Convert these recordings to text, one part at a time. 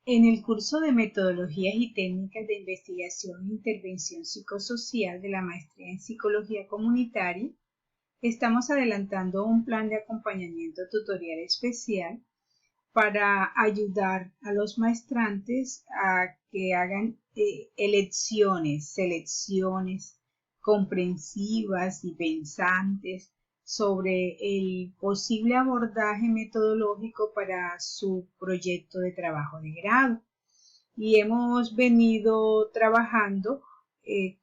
En el curso de Metodologías y Técnicas de Investigación e Intervención Psicosocial de la Maestría en Psicología Comunitaria, estamos adelantando un plan de acompañamiento tutorial especial para ayudar a los maestrantes a que hagan selecciones comprensivas y pensantes sobre el posible abordaje metodológico para su proyecto de trabajo de grado. Y hemos venido trabajando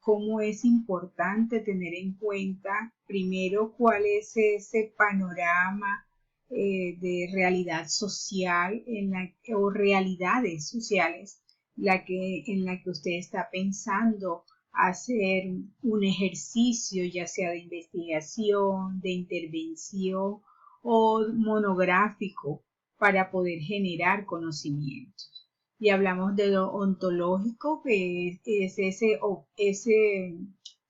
cómo es importante tener en cuenta primero cuál es ese panorama de realidad social o realidades sociales en la que usted está pensando hacer un ejercicio, ya sea de investigación, de intervención o monográfico para poder generar conocimientos. Y hablamos de lo ontológico, que es ese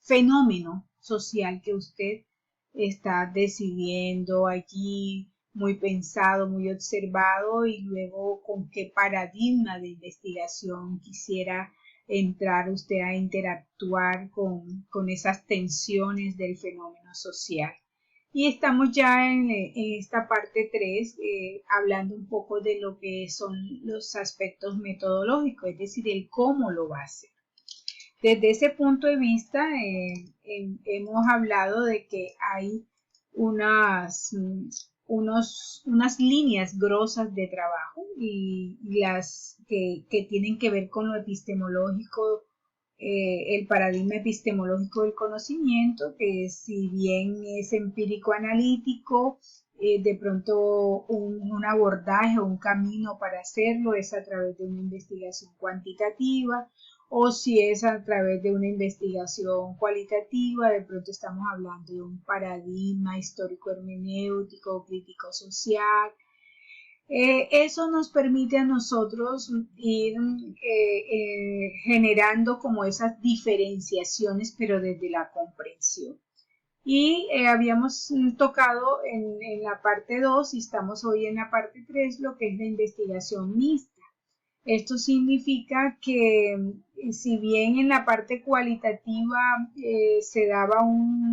fenómeno social que usted está decidiendo allí, muy pensado, muy observado, y luego con qué paradigma de investigación quisiera entrar usted a interactuar con esas tensiones del fenómeno social. Y estamos ya en esta parte 3 hablando un poco de lo que son los aspectos metodológicos, es decir, el cómo lo va a hacer. Desde ese punto de vista, hemos hablado de que hay unas líneas grosas de trabajo y las que tienen que ver con lo epistemológico, el paradigma epistemológico del conocimiento, que si bien es empírico-analítico, de pronto un abordaje o un camino para hacerlo es a través de una investigación cuantitativa, o si es a través de una investigación cualitativa, de pronto estamos hablando de un paradigma histórico hermenéutico, crítico social. Eso nos permite a nosotros ir generando como esas diferenciaciones, pero desde la comprensión. Y habíamos tocado en la parte 2 y estamos hoy en la parte 3 lo que es la investigación mixta. Esto significa que si bien en la parte cualitativa se daba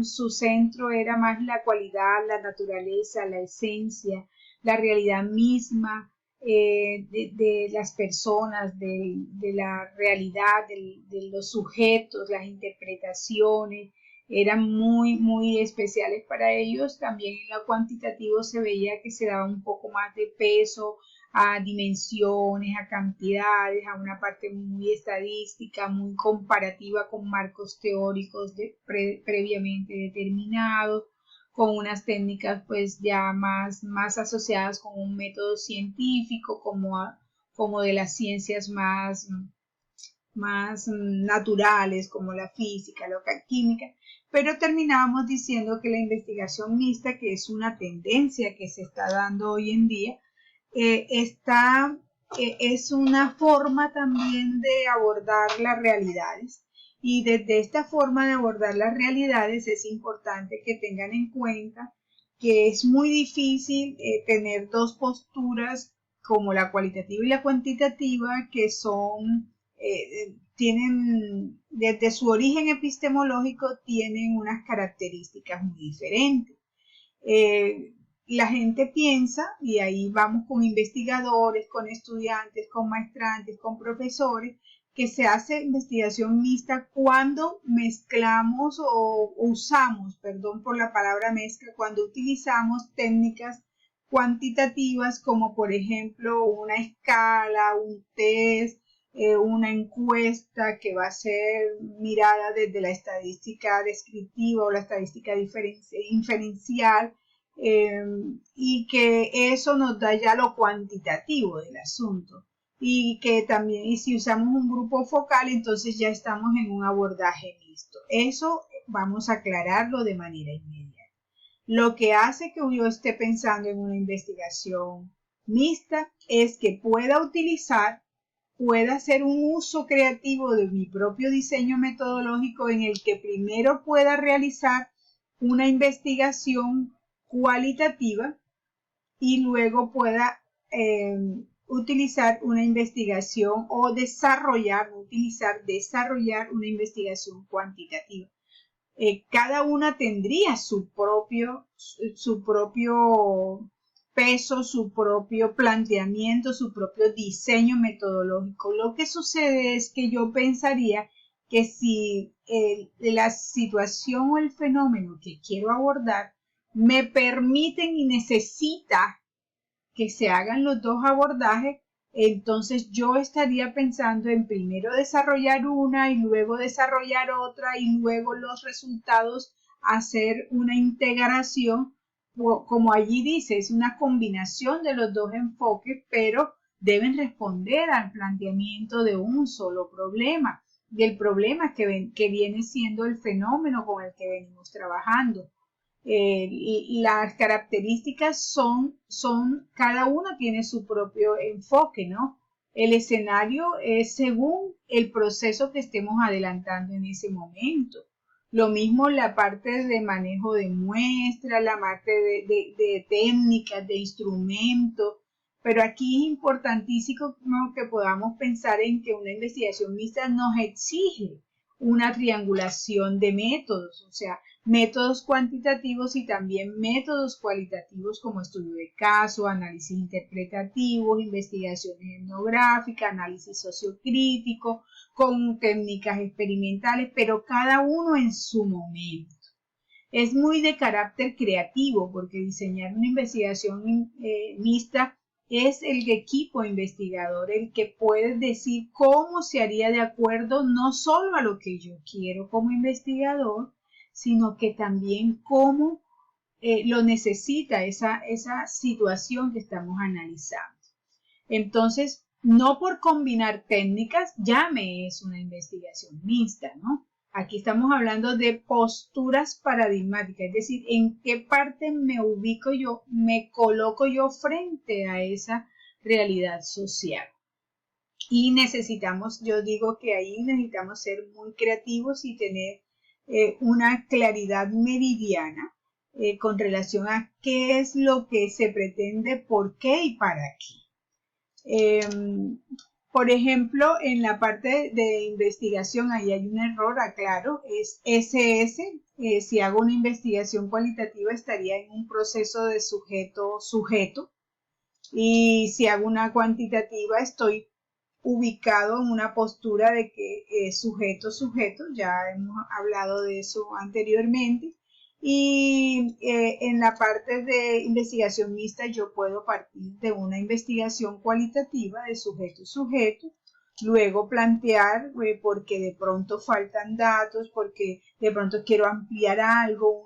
su centro era más la cualidad, la naturaleza, la esencia, la realidad misma de las personas, de la realidad, de los sujetos, las interpretaciones, eran muy especiales para ellos. También en lo cuantitativo se veía que se daba un poco más de peso a dimensiones, a cantidades, a una parte muy estadística, muy comparativa con marcos teóricos previamente determinados, con unas técnicas pues ya más asociadas con un método científico, como de las ciencias más naturales, como la física, la química, pero terminábamos diciendo que la investigación mixta, que es una tendencia que se está dando hoy en día, es una forma también de abordar las realidades, y desde esta forma de abordar las realidades es importante que tengan en cuenta que es muy difícil tener dos posturas como la cualitativa y la cuantitativa, que tienen desde su origen epistemológico tienen unas características muy diferentes. La gente piensa, y ahí vamos con investigadores, con estudiantes, con maestrantes, con profesores, que se hace investigación mixta cuando mezclamos o usamos, perdón por la palabra mezcla, cuando utilizamos técnicas cuantitativas como por ejemplo una escala, un test, una encuesta que va a ser mirada desde la estadística descriptiva o la estadística inferencial, y que eso nos da ya lo cuantitativo del asunto, y que también, y si usamos un grupo focal, entonces ya estamos en un abordaje mixto. Eso vamos a aclararlo de manera inmediata. Lo que hace que yo esté pensando en una investigación mixta es que pueda hacer un uso creativo de mi propio diseño metodológico, en el que primero pueda realizar una investigación cualitativa y luego pueda utilizar una investigación o desarrollar una investigación cuantitativa. Cada una tendría su propio peso, su propio planteamiento, su propio diseño metodológico. Lo que sucede es que yo pensaría que si la situación o el fenómeno que quiero abordar me permiten y necesita que se hagan los dos abordajes, entonces yo estaría pensando en primero desarrollar una y luego desarrollar otra y luego los resultados hacer una integración, como allí dice, es una combinación de los dos enfoques, pero deben responder al planteamiento de un solo problema, del problema que viene siendo el fenómeno con el que venimos trabajando. Las características cada uno tiene su propio enfoque, ¿no? El escenario es según el proceso que estemos adelantando en ese momento. Lo mismo la parte de manejo de muestras, la parte de técnicas, de instrumentos, pero aquí es importantísimo que podamos pensar en que una investigación mixta nos exige una triangulación de métodos, o sea, métodos cuantitativos y también métodos cualitativos como estudio de caso, análisis interpretativo, investigación etnográfica, análisis sociocrítico, con técnicas experimentales, pero cada uno en su momento. Es muy de carácter creativo porque diseñar una investigación mixta es el equipo investigador el que puede decir cómo se haría de acuerdo no solo a lo que yo quiero como investigador, sino que también cómo lo necesita esa situación que estamos analizando. Entonces, no por combinar técnicas ya me es una investigación mixta, ¿no? Aquí estamos hablando de posturas paradigmáticas, es decir, en qué parte me ubico yo, me coloco yo frente a esa realidad social. Y necesitamos, yo digo que ahí necesitamos ser muy creativos y tener una claridad meridiana con relación a qué es lo que se pretende, por qué y para qué. Por ejemplo, en la parte de investigación, ahí hay un error, aclaro, es SS. Si hago una investigación cualitativa, estaría en un proceso de sujeto-sujeto. Y si hago una cuantitativa, estoy ubicado en una postura de que es sujeto-sujeto. Ya hemos hablado de eso anteriormente. Y en la parte de investigación mixta yo puedo partir de una investigación cualitativa de sujeto-sujeto, luego plantear porque de pronto faltan datos, porque de pronto quiero ampliar algo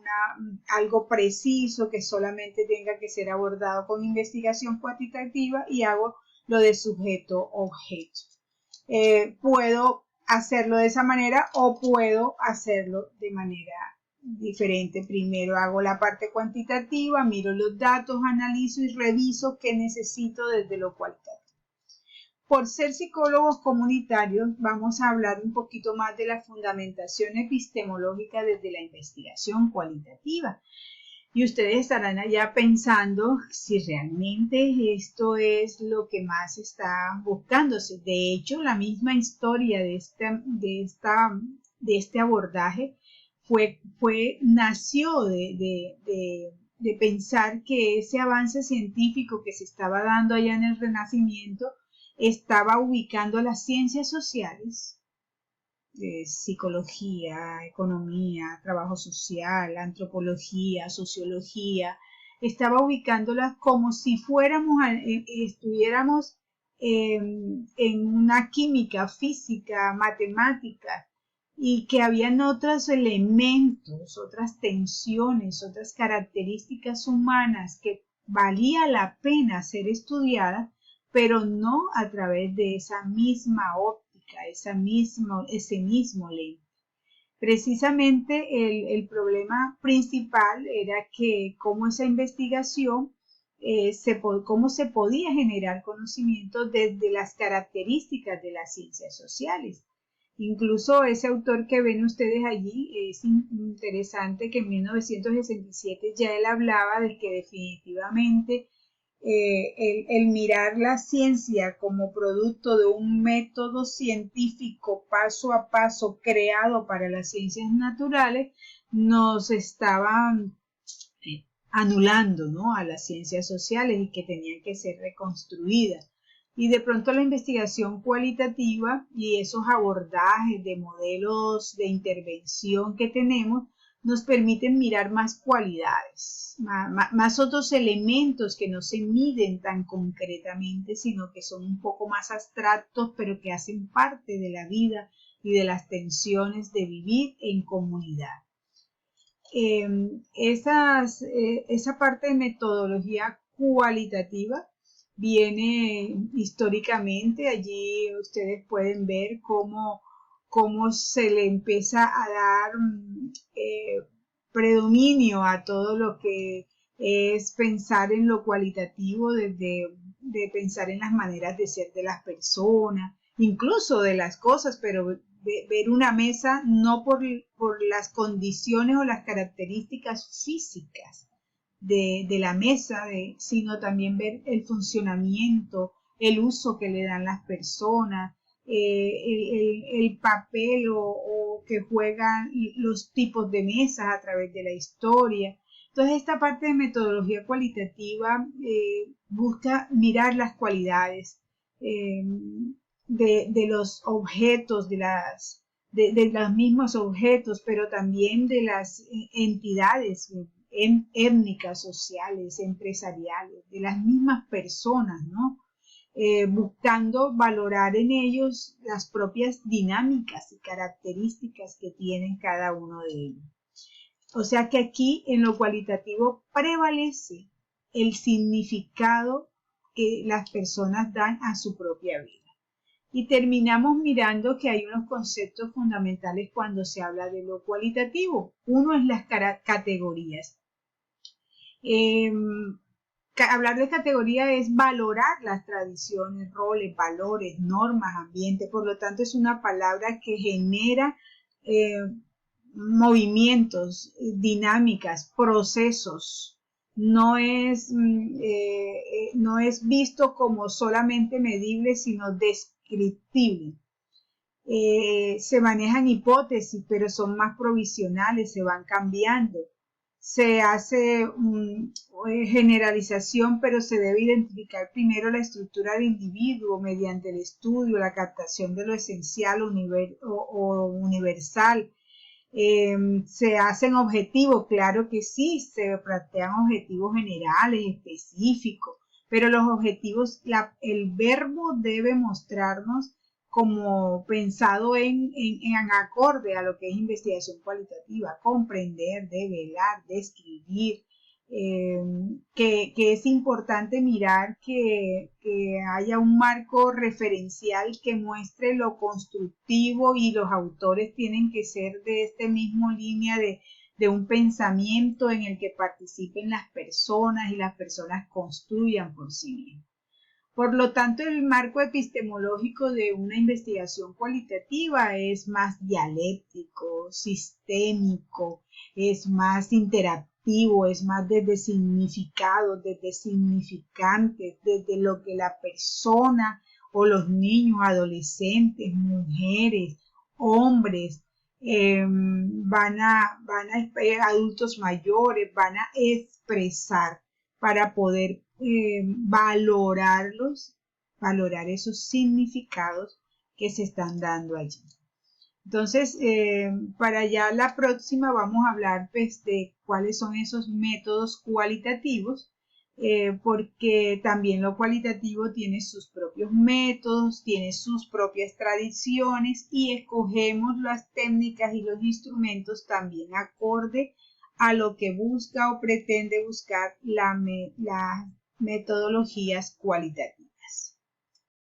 preciso que solamente tenga que ser abordado con investigación cuantitativa y hago lo de sujeto-objeto. Puedo hacerlo de esa manera o puedo hacerlo de manera diferente. Primero hago la parte cuantitativa, miro los datos, analizo y reviso qué necesito desde lo cualitativo. Por ser psicólogos comunitarios, vamos a hablar un poquito más de la fundamentación epistemológica desde la investigación cualitativa. Y ustedes estarán allá pensando si realmente esto es lo que más está buscándose. De hecho, la misma historia de este abordaje nació de pensar que ese avance científico que se estaba dando allá en el Renacimiento estaba ubicando las ciencias sociales, psicología, economía, trabajo social, antropología, sociología, estaba ubicándolas como si estuviéramos en una química, física, matemática, y que habían otros elementos, otras tensiones, otras características humanas que valía la pena ser estudiadas, pero no a través de esa misma óptica, ese mismo lente. Precisamente el problema principal era que cómo esa investigación, cómo se podía generar conocimiento desde las características de las ciencias sociales. Incluso ese autor que ven ustedes allí, es interesante que en 1967 ya él hablaba de que definitivamente el mirar la ciencia como producto de un método científico paso a paso creado para las ciencias naturales, nos estaban anulando, ¿no?, a las ciencias sociales y que tenían que ser reconstruidas. Y de pronto la investigación cualitativa y esos abordajes de modelos de intervención que tenemos nos permiten mirar más cualidades, más otros elementos que no se miden tan concretamente, sino que son un poco más abstractos, pero que hacen parte de la vida y de las tensiones de vivir en comunidad. Esa parte de metodología cualitativa viene históricamente. Allí ustedes pueden ver cómo se le empieza a dar predominio a todo lo que es pensar en lo cualitativo, de pensar en las maneras de ser de las personas, incluso de las cosas, pero ver una mesa no por las condiciones o las características físicas de la mesa, sino también ver el funcionamiento, el uso que le dan las personas, el papel o que juegan los tipos de mesas a través de la historia. Entonces, esta parte de metodología cualitativa busca mirar las cualidades de los objetos, de los mismos objetos, pero también de las entidades étnicas, sociales, empresariales, de las mismas personas, ¿no? Buscando valorar en ellos las propias dinámicas y características que tienen cada uno de ellos. O sea que aquí en lo cualitativo prevalece el significado que las personas dan a su propia vida. Y terminamos mirando que hay unos conceptos fundamentales cuando se habla de lo cualitativo. Uno es las categorías. Hablar de categoría es valorar las tradiciones, roles, valores, normas, ambiente. Por lo tanto, es una palabra que genera movimientos, dinámicas, procesos. No es visto como solamente medible, sino descriptible. Se manejan hipótesis, pero son más provisionales, se van cambiando. Se hace generalización, pero se debe identificar primero la estructura del individuo mediante el estudio, la captación de lo esencial o universal. Se hacen objetivos, claro que sí, se plantean objetivos generales, específicos, pero los objetivos, el verbo debe mostrarnos como pensado en acorde a lo que es investigación cualitativa, comprender, develar, describir, que es importante mirar que haya un marco referencial que muestre lo constructivo, y los autores tienen que ser de esta misma línea de un pensamiento en el que participen las personas y las personas construyan por sí mismas. Por lo tanto, el marco epistemológico de una investigación cualitativa es más dialéctico, sistémico, es más interactivo, es más desde significados, desde significantes, desde lo que la persona o los niños, adolescentes, mujeres, hombres, adultos mayores van a expresar para poder valorar esos significados que se están dando allí. Entonces, para ya la próxima vamos a hablar pues, de cuáles son esos métodos cualitativos, porque también lo cualitativo tiene sus propios métodos, tiene sus propias tradiciones, y escogemos las técnicas y los instrumentos también acorde a lo que busca o pretende buscar las metodologías cualitativas.